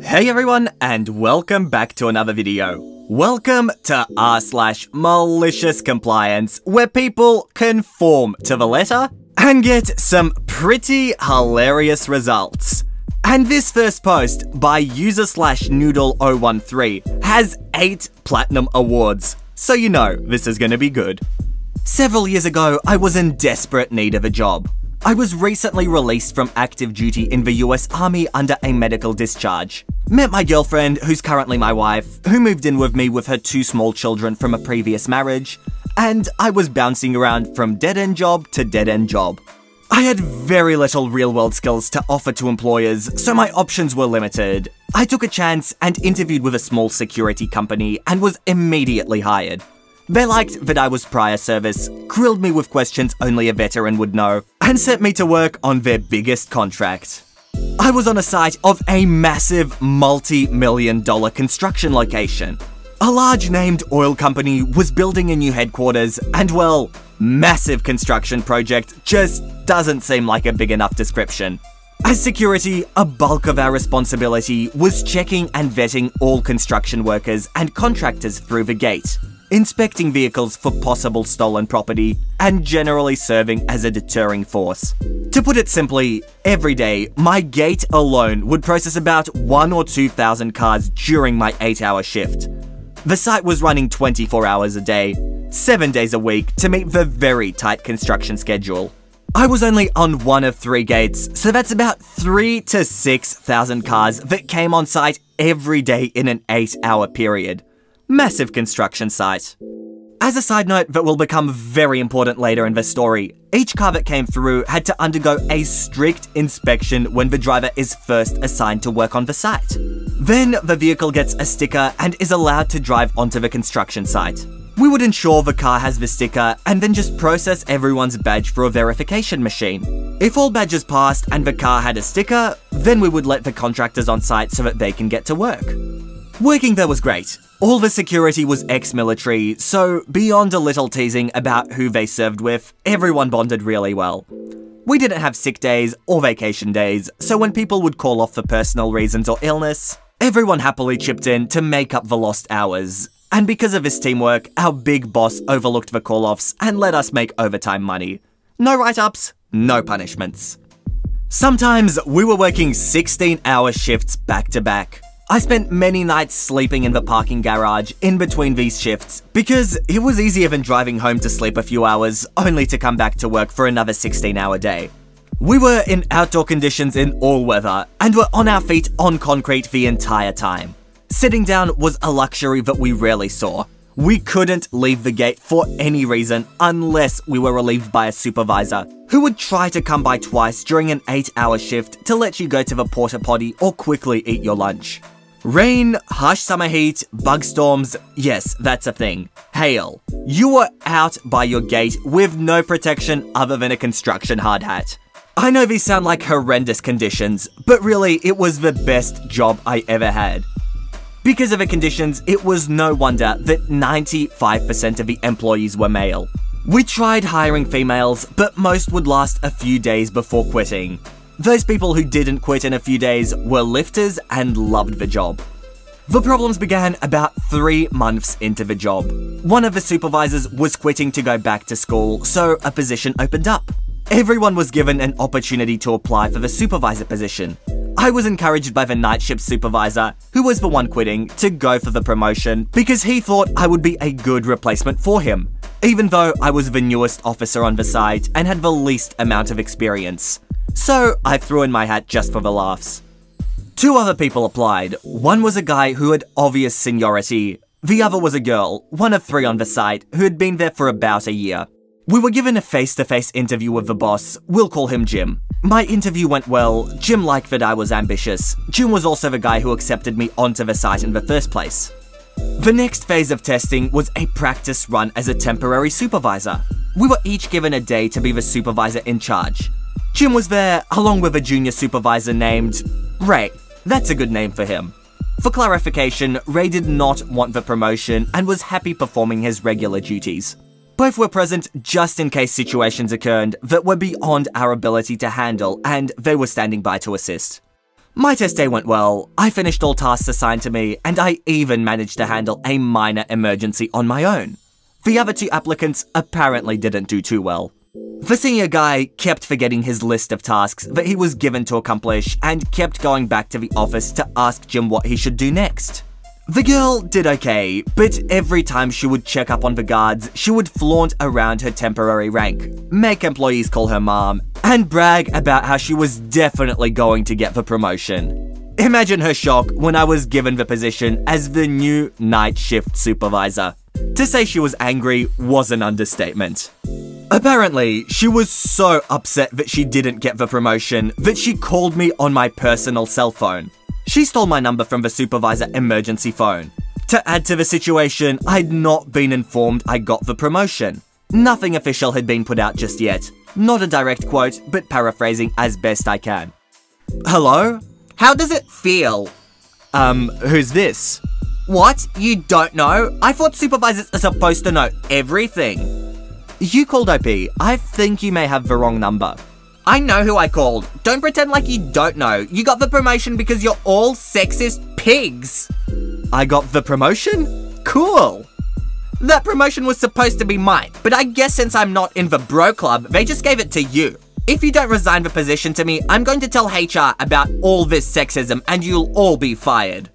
Hey everyone, and welcome back to another video. Welcome to r/MaliciousCompliance, where people conform to the letter and get some pretty hilarious results. And this first post by user/noodle013 has 8 platinum awards, so you know this is gonna be good. Several years ago, I was in desperate need of a job. I was recently released from active duty in the US Army under a medical discharge. Met my girlfriend, who's currently my wife, who moved in with me with her 2 small children from a previous marriage, and I was bouncing around from dead-end job to dead-end job. I had very little real-world skills to offer to employers, so my options were limited. I took a chance and interviewed with a small security company and was immediately hired. They liked that I was prior service, grilled me with questions only a veteran would know, and sent me to work on their biggest contract. I was on a site of a massive multi-million-dollar construction location. A large named oil company was building a new headquarters, and well, massive construction project just doesn't seem like a big enough description. As security, a bulk of our responsibility was checking and vetting all construction workers and contractors through the gate, inspecting vehicles for possible stolen property, and generally serving as a deterring force. To put it simply, every day, my gate alone would process about 1,000 or 2,000 cars during my 8-hour shift. The site was running 24 hours a day, 7 days a week to meet the very tight construction schedule. I was only on one of 3 gates, so that's about 3,000 to 6,000 cars that came on site every day in an 8-hour period. Massive construction site. As a side note that will become very important later in the story, each car that came through had to undergo a strict inspection when the driver is first assigned to work on the site. Then the vehicle gets a sticker and is allowed to drive onto the construction site. We would ensure the car has the sticker and then just process everyone's badge through a verification machine. If all badges passed and the car had a sticker, then we would let the contractors on site so that they can get to work. Working there was great. All the security was ex-military, so beyond a little teasing about who they served with, everyone bonded really well. We didn't have sick days or vacation days, so when people would call off for personal reasons or illness, everyone happily chipped in to make up the lost hours. And because of this teamwork, our big boss overlooked the call-offs and let us make overtime money. No write-ups, no punishments. Sometimes we were working 16-hour shifts back-to-back. I spent many nights sleeping in the parking garage in between these shifts because it was easier than driving home to sleep a few hours only to come back to work for another 16-hour day. We were in outdoor conditions in all weather and were on our feet on concrete the entire time. Sitting down was a luxury that we rarely saw. We couldn't leave the gate for any reason unless we were relieved by a supervisor who would try to come by twice during an 8-hour shift to let you go to the porta potty or quickly eat your lunch. Rain, harsh summer heat, bug storms, yes, that's a thing. Hail. You were out by your gate with no protection other than a construction hard hat. I know these sound like horrendous conditions, but really it was the best job I ever had. Because of the conditions, it was no wonder that 95% of the employees were male. We tried hiring females, but most would last a few days before quitting. Those people who didn't quit in a few days were lifters and loved the job. The problems began about 3 months into the job. One of the supervisors was quitting to go back to school, so a position opened up. Everyone was given an opportunity to apply for the supervisor position. I was encouraged by the night shift supervisor, who was the one quitting, to go for the promotion because he thought I would be a good replacement for him, even though I was the newest officer on the site and had the least amount of experience. So I threw in my hat just for the laughs. 2 other people applied. One was a guy who had obvious seniority. The other was a girl, one of 3 on the site, who had been there for about a year. We were given a face-to-face interview with the boss. We'll call him Jim. My interview went well. Jim liked that I was ambitious. Jim was also the guy who accepted me onto the site in the first place. The next phase of testing was a practice run as a temporary supervisor. We were each given a day to be the supervisor in charge. Jim was there, along with a junior supervisor named Ray. That's a good name for him. For clarification, Ray did not want the promotion and was happy performing his regular duties. Both were present just in case situations occurred that were beyond our ability to handle, and they were standing by to assist. My test day went well, I finished all tasks assigned to me, and I even managed to handle a minor emergency on my own. The other 2 applicants apparently didn't do too well. The senior guy kept forgetting his list of tasks that he was given to accomplish and kept going back to the office to ask Jim what he should do next. The girl did okay, but every time she would check up on the guards, she would flaunt around her temporary rank, make employees call her mom, and brag about how she was definitely going to get the promotion. Imagine her shock when I was given the position as the new night shift supervisor. To say she was angry was an understatement. Apparently, she was so upset that she didn't get the promotion that she called me on my personal cell phone. She stole my number from the supervisor emergency phone. To add to the situation, I'd not been informed I got the promotion. Nothing official had been put out just yet. Not a direct quote, but paraphrasing as best I can. Hello? How does it feel? Who's this? What? You don't know? I thought supervisors are supposed to know everything. You called OP. I think you may have the wrong number. I know who I called. Don't pretend like you don't know. You got the promotion because you're all sexist pigs. I got the promotion? Cool. That promotion was supposed to be mine, but I guess since I'm not in the bro club, they just gave it to you. If you don't resign the position to me, I'm going to tell HR about all this sexism and you'll all be fired.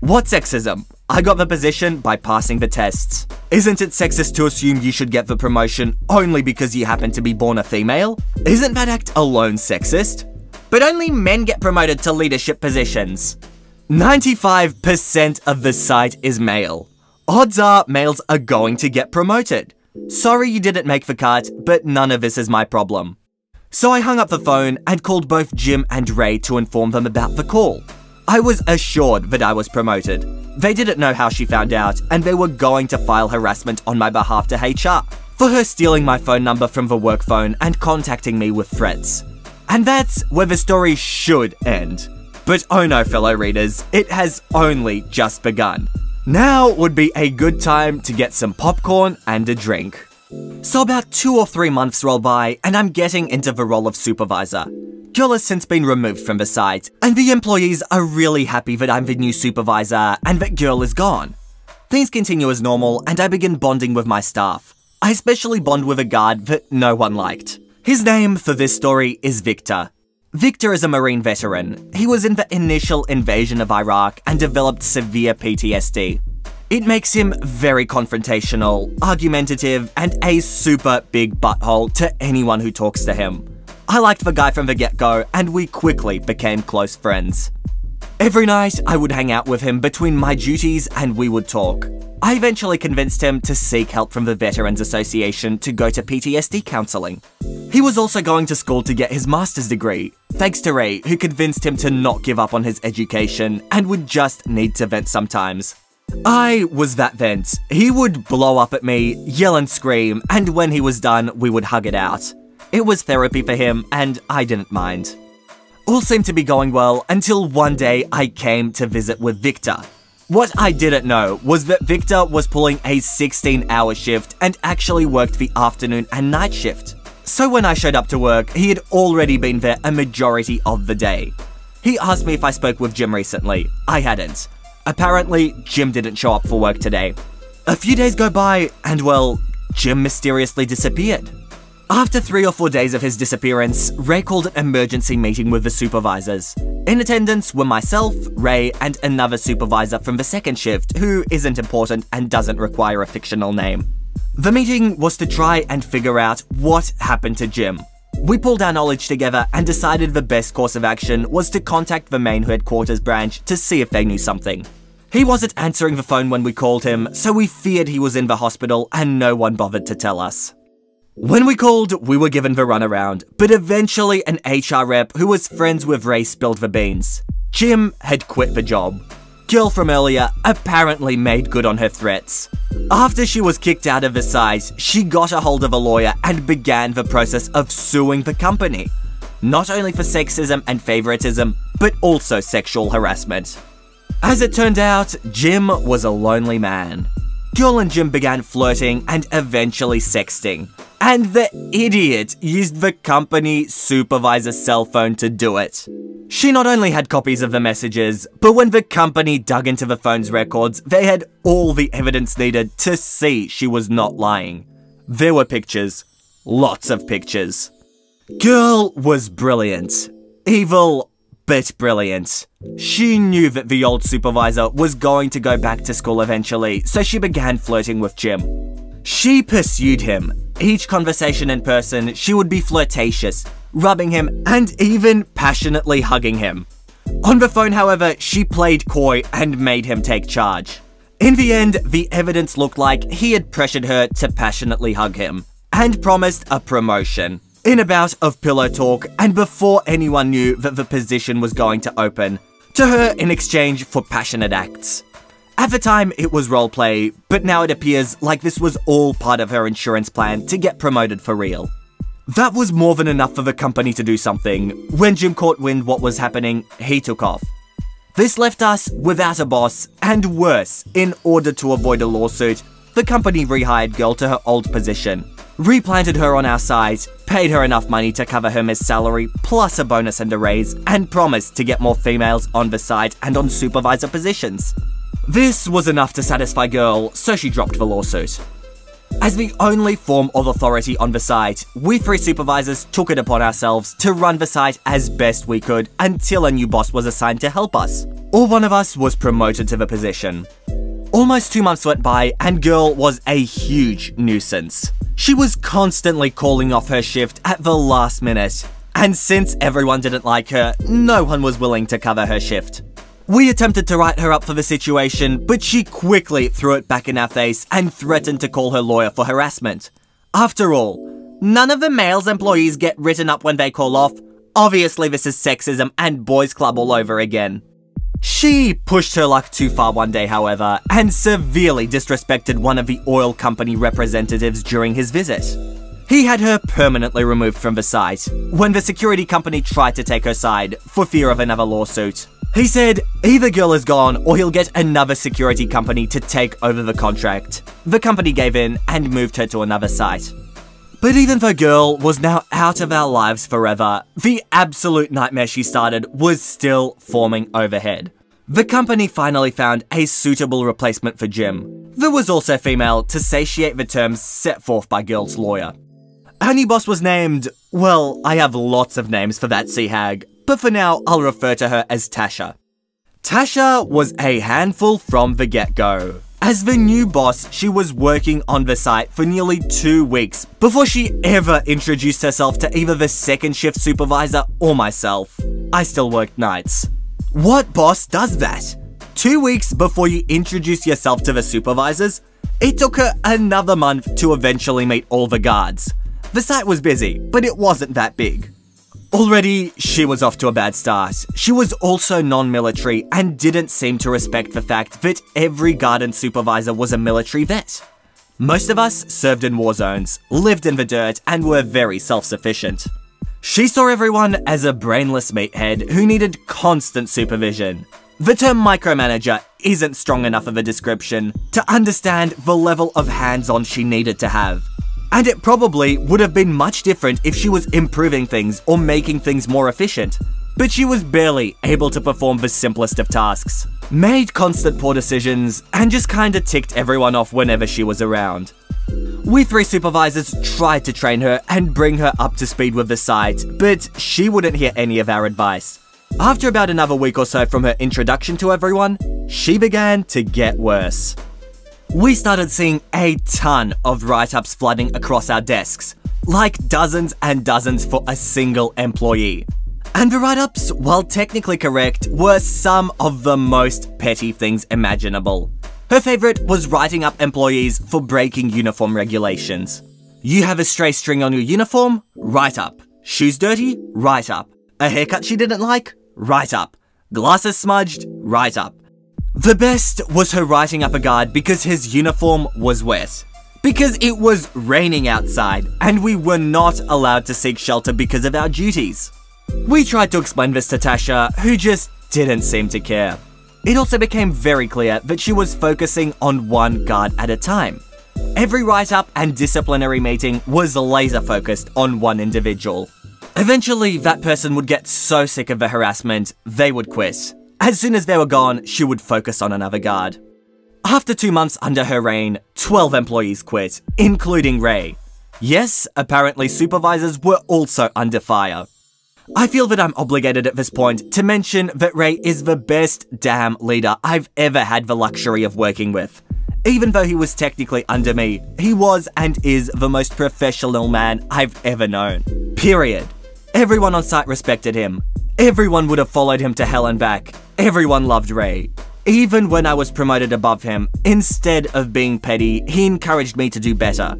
What sexism? I got the position by passing the tests. Isn't it sexist to assume you should get the promotion only because you happen to be born a female? Isn't that act alone sexist? But only men get promoted to leadership positions. 95% of the site is male. Odds are males are going to get promoted. Sorry you didn't make the cut, but none of this is my problem. So I hung up the phone and called both Jim and Ray to inform them about the call. I was assured that I was promoted. They didn't know how she found out, and they were going to file harassment on my behalf to HR for her stealing my phone number from the work phone and contacting me with threats. And that's where the story should end. But oh no, fellow readers, it has only just begun. Now would be a good time to get some popcorn and a drink. So about 2 or 3 months roll by, and I'm getting into the role of supervisor. Girl has since been removed from the site, and the employees are really happy that I'm the new supervisor and that Girl is gone. Things continue as normal, and I begin bonding with my staff. I especially bond with a guard that no one liked. His name for this story is Victor. Victor is a Marine veteran. He was in the initial invasion of Iraq and developed severe PTSD. It makes him very confrontational, argumentative, and a super big butthole to anyone who talks to him. I liked the guy from the get-go, and we quickly became close friends. Every night, I would hang out with him between my duties and we would talk. I eventually convinced him to seek help from the Veterans Association to go to PTSD counseling. He was also going to school to get his master's degree, thanks to Ray, who convinced him to not give up on his education and would just need to vent sometimes. I was that vent. He would blow up at me, yell and scream, and when he was done, we would hug it out. It was therapy for him, and I didn't mind. All seemed to be going well until one day I came to visit with Victor. What I didn't know was that Victor was pulling a 16-hour shift and actually worked the afternoon and night shift. So when I showed up to work, he had already been there a majority of the day. He asked me if I spoke with Jim recently. I hadn't. Apparently, Jim didn't show up for work today. A few days go by, and well, Jim mysteriously disappeared. After 3 or 4 days of his disappearance, Ray called an emergency meeting with the supervisors. In attendance were myself, Ray, and another supervisor from the second shift, who isn't important and doesn't require a fictional name. The meeting was to try and figure out what happened to Jim. We pulled our knowledge together and decided the best course of action was to contact the main headquarters branch to see if they knew something. He wasn't answering the phone when we called him, so we feared he was in the hospital and no one bothered to tell us. When we called, we were given the runaround, but eventually an HR rep who was friends with Ray spilled the beans. Jim had quit the job. Girl from earlier apparently made good on her threats. After she was kicked out of the site, she got a hold of a lawyer and began the process of suing the company. Not only for sexism and favoritism, but also sexual harassment. As it turned out, Jim was a lonely man. Girl and Jim began flirting and eventually sexting. And the idiot used the company supervisor's cell phone to do it. She not only had copies of the messages, but when the company dug into the phone's records, they had all the evidence needed to see she was not lying. There were pictures. Lots of pictures. Girl was brilliant. Evil, but brilliant. She knew that the old supervisor was going to go back to school eventually, so she began flirting with Jim. She pursued him. Each conversation in person, she would be flirtatious, rubbing him, and even passionately hugging him. On the phone, however, she played coy and made him take charge. In the end, the evidence looked like he had pressured her to passionately hug him, and promised a promotion. In a bout of pillow talk, and before anyone knew that the position was going to open, to her in exchange for passionate acts. At the time, it was roleplay, but now it appears like this was all part of her insurance plan to get promoted for real. That was more than enough for the company to do something. When Jim caught wind what was happening, he took off. This left us without a boss, and worse, in order to avoid a lawsuit, the company rehired Girl to her old position, replanted her on our site, paid her enough money to cover her missed salary, plus a bonus and a raise, and promised to get more females on the site and on supervisor positions. This was enough to satisfy Girl, so she dropped the lawsuit. As the only form of authority on the site, we three supervisors took it upon ourselves to run the site as best we could until a new boss was assigned to help us, or one of us was promoted to the position. Almost 2 months went by and Girl was a huge nuisance. She was constantly calling off her shift at the last minute, and since everyone didn't like her, no one was willing to cover her shift. We attempted to write her up for the situation, but she quickly threw it back in our face and threatened to call her lawyer for harassment. After all, none of the males employees get written up when they call off. Obviously this is sexism and boys club all over again. She pushed her luck too far one day, however, and severely disrespected one of the oil company representatives during his visit. He had her permanently removed from the site when the security company tried to take her side for fear of another lawsuit. He said either Girl is gone or he'll get another security company to take over the contract. The company gave in and moved her to another site. But even though Girl was now out of our lives forever, the absolute nightmare she started was still forming overhead. The company finally found a suitable replacement for Jim. There was also female to satiate the terms set forth by Girl's lawyer. Our new boss was named, well, I have lots of names for that sea hag, but for now I'll refer to her as Tasha. Tasha was a handful from the get-go. As the new boss, she was working on the site for nearly 2 weeks before she ever introduced herself to either the second shift supervisor or myself. I still worked nights. What boss does that? 2 weeks before you introduce yourself to the supervisors? It took her another month to eventually meet all the guards. The site was busy, but it wasn't that big. Already, she was off to a bad start. She was also non-military and didn't seem to respect the fact that every garden supervisor was a military vet. Most of us served in war zones, lived in the dirt, and were very self-sufficient. She saw everyone as a brainless meathead who needed constant supervision. The term micromanager isn't strong enough of a description to understand the level of hands-on she needed to have. And it probably would have been much different if she was improving things or making things more efficient. But she was barely able to perform the simplest of tasks, made constant poor decisions, and just kinda ticked everyone off whenever she was around. We three supervisors tried to train her and bring her up to speed with the site, but she wouldn't hear any of our advice. After about another week or so from her introduction to everyone, she began to get worse. We started seeing a ton of write-ups flooding across our desks, like dozens and dozens for a single employee. And the write-ups, while technically correct, were some of the most petty things imaginable. Her favorite was writing up employees for breaking uniform regulations. You have a stray string on your uniform? Write up. Shoes dirty? Write up. A haircut she didn't like? Write up. Glasses smudged? Write up. The best was her writing up a guard because his uniform was wet. Because it was raining outside and we were not allowed to seek shelter because of our duties. We tried to explain this to Tasha, who just didn't seem to care. It also became very clear that she was focusing on one guard at a time. Every write-up and disciplinary meeting was laser-focused on one individual. Eventually, that person would get so sick of the harassment, they would quit. As soon as they were gone, she would focus on another guard. After 2 months under her reign, 12 employees quit, including Ray. Yes, apparently supervisors were also under fire. I feel that I'm obligated at this point to mention that Ray is the best damn leader I've ever had the luxury of working with. Even though he was technically under me, he was and is the most professional man I've ever known. Period. Everyone on site respected him. Everyone would have followed him to hell and back. Everyone loved Ray. Even when I was promoted above him, instead of being petty, he encouraged me to do better.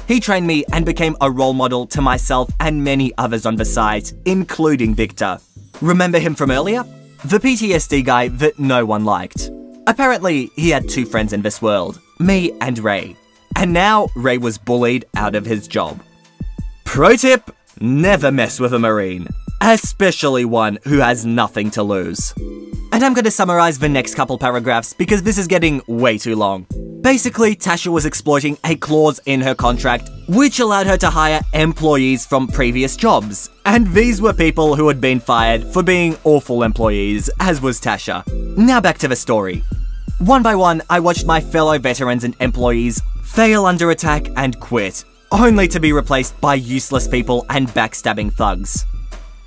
He trained me and became a role model to myself and many others on the site, including Victor. Remember him from earlier? The PTSD guy that no one liked. Apparently, he had 2 friends in this world, me and Ray. And now, Ray was bullied out of his job. Pro tip: never mess with a Marine. Especially one who has nothing to lose. And I'm going to summarize the next couple paragraphs because this is getting way too long. Basically, Tasha was exploiting a clause in her contract which allowed her to hire employees from previous jobs. And these were people who had been fired for being awful employees, as was Tasha. Now back to the story. One by one, I watched my fellow veterans and employees fail under attack and quit, only to be replaced by useless people and backstabbing thugs.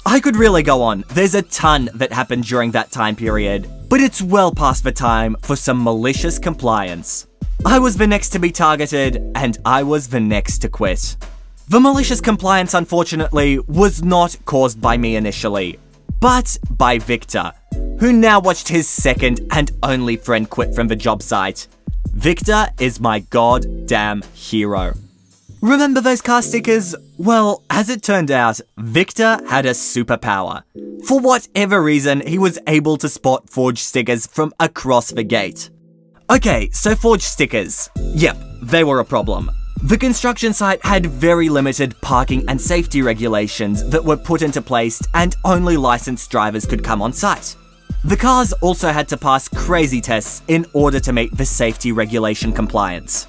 I could really go on, there's a ton that happened during that time period, but it's well past the time for some malicious compliance. I was the next to be targeted, and I was the next to quit. The malicious compliance, unfortunately, was not caused by me initially, but by Victor, who now watched his second and only friend quit from the job site. Victor is my goddamn hero. Remember those car stickers? Well, as it turned out, Victor had a superpower. For whatever reason, he was able to spot forged stickers from across the gate. Okay, so forged stickers. Yep, they were a problem. The construction site had very limited parking and safety regulations that were put into place, and only licensed drivers could come on site. The cars also had to pass crazy tests in order to meet the safety regulation compliance.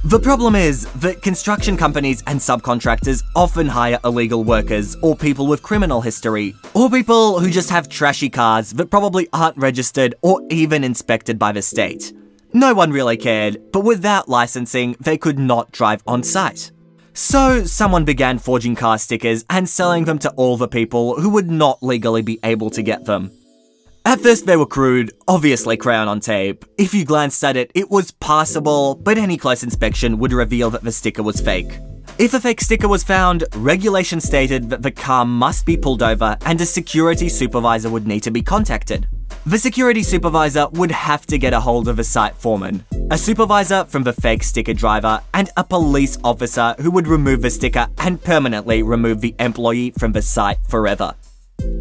The problem is that construction companies and subcontractors often hire illegal workers or people with criminal history, or people who just have trashy cars that probably aren't registered or even inspected by the state. No one really cared, but without licensing, they could not drive on site. So someone began forging car stickers and selling them to all the people who would not legally be able to get them. At first they were crude, obviously crayon on tape. If you glanced at it, it was passable, but any close inspection would reveal that the sticker was fake. If a fake sticker was found, regulations stated that the car must be pulled over and a security supervisor would need to be contacted. The security supervisor would have to get a hold of a site foreman, a supervisor from the fake sticker driver, and a police officer who would remove the sticker and permanently remove the employee from the site forever.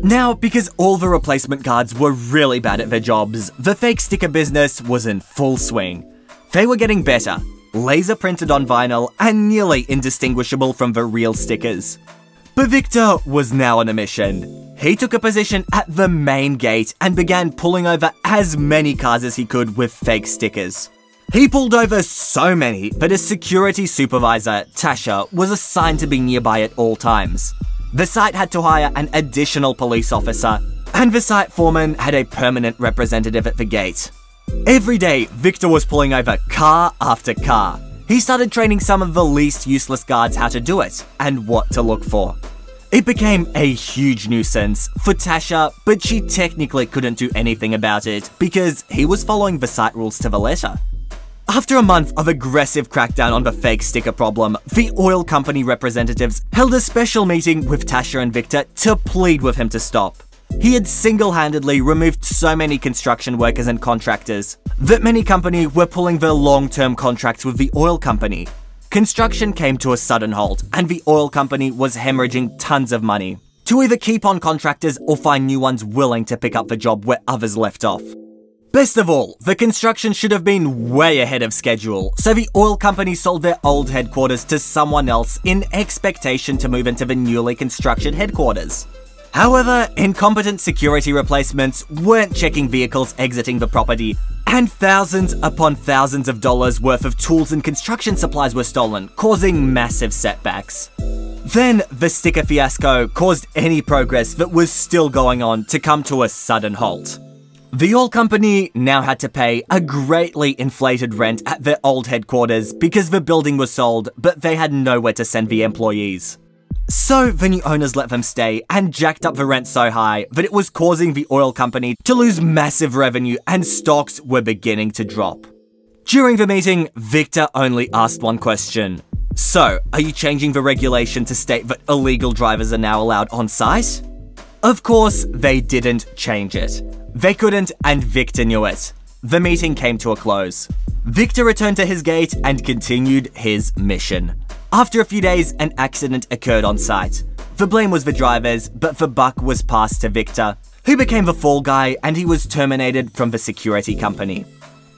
Now, because all the replacement guards were really bad at their jobs, the fake sticker business was in full swing. They were getting better, laser printed on vinyl, and nearly indistinguishable from the real stickers. But Victor was now on a mission. He took a position at the main gate and began pulling over as many cars as he could with fake stickers. He pulled over so many that a security supervisor, Tasha, was assigned to be nearby at all times. The site had to hire an additional police officer, and the site foreman had a permanent representative at the gate. Every day, Victor was pulling over car after car. He started training some of the least useless guards how to do it, and what to look for. It became a huge nuisance for Tasha, but she technically couldn't do anything about it because he was following the site rules to the letter. After a month of aggressive crackdown on the fake sticker problem, the oil company representatives held a special meeting with Tasha and Victor to plead with him to stop. He had single-handedly removed so many construction workers and contractors that many companies were pulling their long-term contracts with the oil company. Construction came to a sudden halt, and the oil company was hemorrhaging tons of money to either keep on contractors or find new ones willing to pick up the job where others left off. Best of all, the construction should have been way ahead of schedule, so the oil company sold their old headquarters to someone else in expectation to move into the newly constructed headquarters. However, incompetent security replacements weren't checking vehicles exiting the property, and thousands upon thousands of dollars worth of tools and construction supplies were stolen, causing massive setbacks. Then, the sticker fiasco caused any progress that was still going on to come to a sudden halt. The oil company now had to pay a greatly inflated rent at their old headquarters because the building was sold, but they had nowhere to send the employees. So the new owners let them stay and jacked up the rent so high that it was causing the oil company to lose massive revenue and stocks were beginning to drop. During the meeting, Victor only asked one question. So, are you changing the regulation to state that illegal drivers are now allowed on site? Of course, they didn't change it. They couldn't, and Victor knew it. The meeting came to a close. Victor returned to his gate and continued his mission. After a few days, an accident occurred on site. The blame was the drivers, but the buck was passed to Victor, who became the fall guy, and he was terminated from the security company.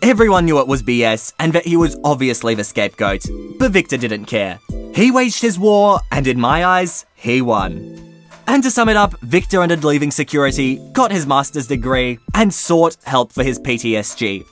Everyone knew it was BS and that he was obviously the scapegoat, but Victor didn't care. He waged his war, and in my eyes, he won. And to sum it up, Victor ended leaving security, got his master's degree, and sought help for his PTSD.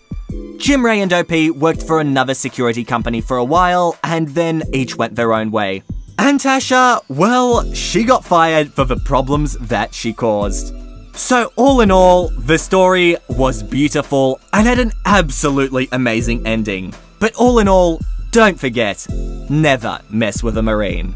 Jim, Ray, and OP worked for another security company for a while, and then each went their own way. And Tasha, well, she got fired for the problems that she caused. So all in all, the story was beautiful and had an absolutely amazing ending. But all in all, don't forget, never mess with a Marine.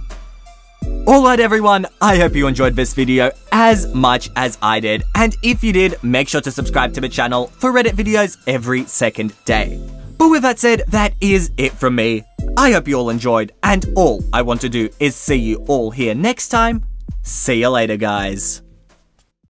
Alright everyone, I hope you enjoyed this video as much as I did, and if you did, make sure to subscribe to the channel for Reddit videos every second day. But with that said, that is it from me. I hope you all enjoyed, and all I want to do is see you all here next time. See you later, guys.